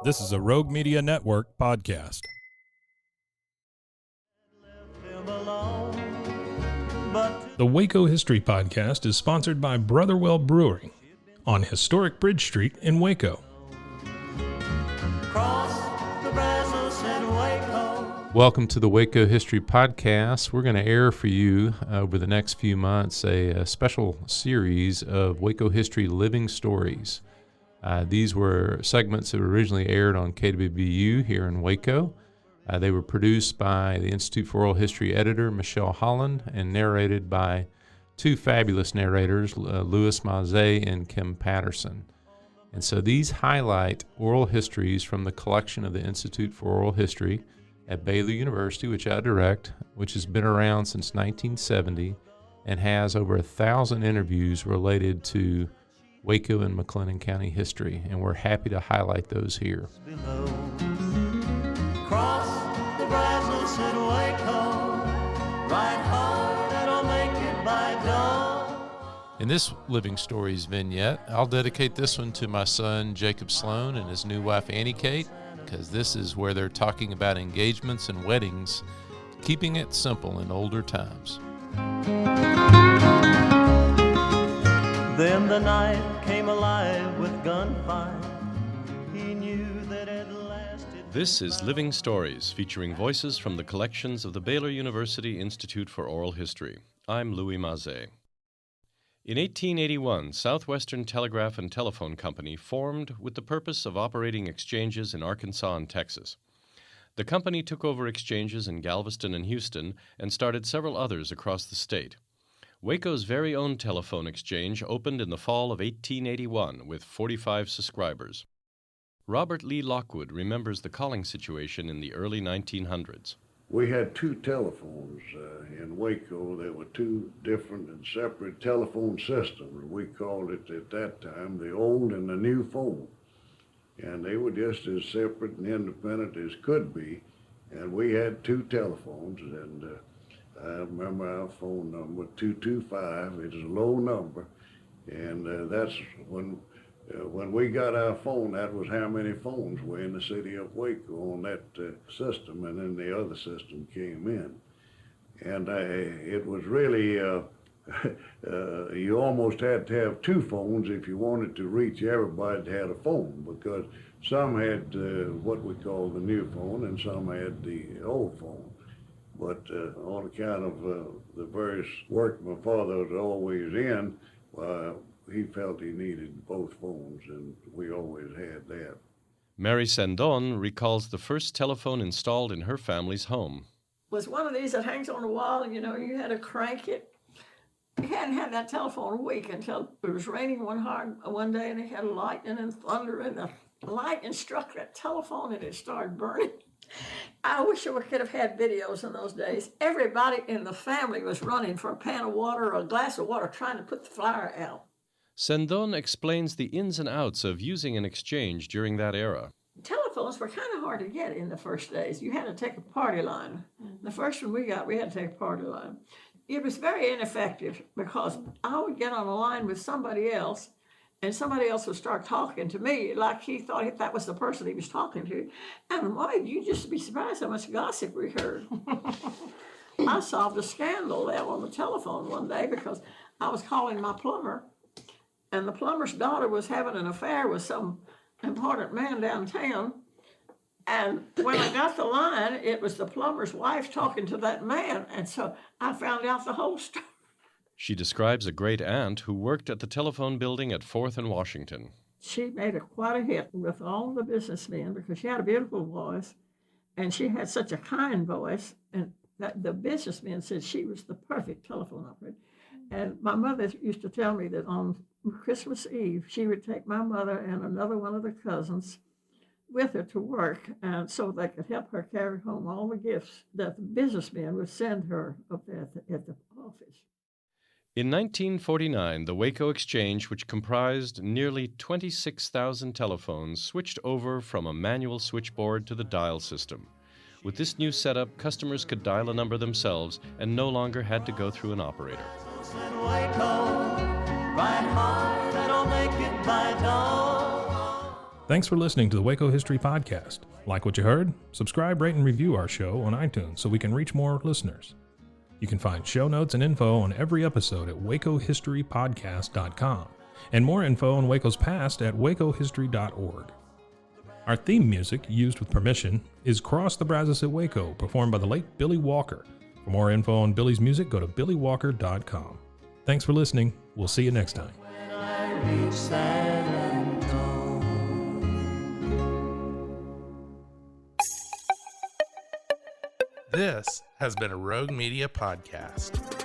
This is a Rogue Media Network podcast. The Waco History Podcast is sponsored by Brotherwell Brewing on historic Bridge Street in Waco. Welcome to the Waco History Podcast. We're going to air for you over the next few months a special series of Waco History Living Stories. These were segments that were originally aired on KWBU here in Waco. They were produced by the Institute for Oral History editor, Michelle Holland, and narrated by two fabulous narrators, Louis Mazé and Kim Patterson. And so these highlight oral histories from the collection of the Institute for Oral History at Baylor University, which I direct, which has been around since 1970 and has over 1,000 interviews related to Waco and McLennan County history, and we're happy to highlight those here. Cross the Brazos at Waco, ride hard and I'll make it by dawn. In this Living Stories vignette, I'll dedicate this one to my son Jacob Sloan and his new wife Annie Kate, because this is where they're talking about engagements and weddings, keeping it simple in older times. Then the night came alive with gunfire. He knew that at last This is Living Stories, featuring voices from the collections of the Baylor University Institute for Oral History. I'm Louis Mazé. In 1881, Southwestern Telegraph and Telephone Company formed with the purpose of operating exchanges in Arkansas and Texas. The company took over exchanges in Galveston and Houston and started several others across the state. Waco's very own telephone exchange opened in the fall of 1881 with 45 subscribers. Robert Lee Lockwood remembers the calling situation in the early 1900s. We had two telephones in Waco. There were two different and separate telephone systems. We called it at that time the old and the new phone. And they were just as separate and independent as could be. And we had two telephones, and I remember our phone number, 225. It's a low number, and that's when we got our phone, that was how many phones were in the city of Waco on that system, and then the other system came in. And it was really, you almost had to have two phones if you wanted to reach everybody that had a phone, because some had what we call the new phone and some had the old phone. But on account of the various work my father was always in, he felt he needed both phones, and we always had that. Mary Sandon recalls the first telephone installed in her family's home. Was one of these that hangs on the wall, and you had to crank it. You hadn't had that telephone a week until it was raining one day, and it had lightning and thunder, and the lightning struck that telephone, and it started burning. I wish we could have had videos in those days. Everybody in the family was running for a pan of water or a glass of water trying to put the fire out. Sandon explains the ins and outs of using an exchange during that era. Telephones were kind of hard to get in the first days. You had to take a party line. The first one we got, we had to take a party line. It was very ineffective because I would get on a line with somebody else, and somebody else would start talking to me like he thought that was the person he was talking to. And boy, you'd just be surprised how much gossip we heard. I solved a scandal there on the telephone one day because I was calling my plumber, and the plumber's daughter was having an affair with some important man downtown. And when I got the line, it was the plumber's wife talking to that man. And so I found out the whole story. She describes a great aunt who worked at the telephone building at 4th and Washington. She made quite a hit with all the businessmen because she had a beautiful voice, and she had such a kind voice, and that the businessmen said she was the perfect telephone operator. And my mother used to tell me that on Christmas Eve, she would take my mother and another one of the cousins with her to work, and so they could help her carry home all the gifts that the businessmen would send her up there at the office. In 1949, the Waco Exchange, which comprised nearly 26,000 telephones, switched over from a manual switchboard to the dial system. With this new setup, customers could dial a number themselves and no longer had to go through an operator. Thanks for listening to the Waco History Podcast. Like what you heard? Subscribe, rate, and review our show on iTunes so we can reach more listeners. You can find show notes and info on every episode at wacohistorypodcast.com, and more info on Waco's past at wacohistory.org. Our theme music, used with permission, is Cross the Brazos at Waco, performed by the late Billy Walker. For more info on Billy's music, go to billywalker.com. Thanks for listening. We'll see you next time. This has been a Rogue Media podcast.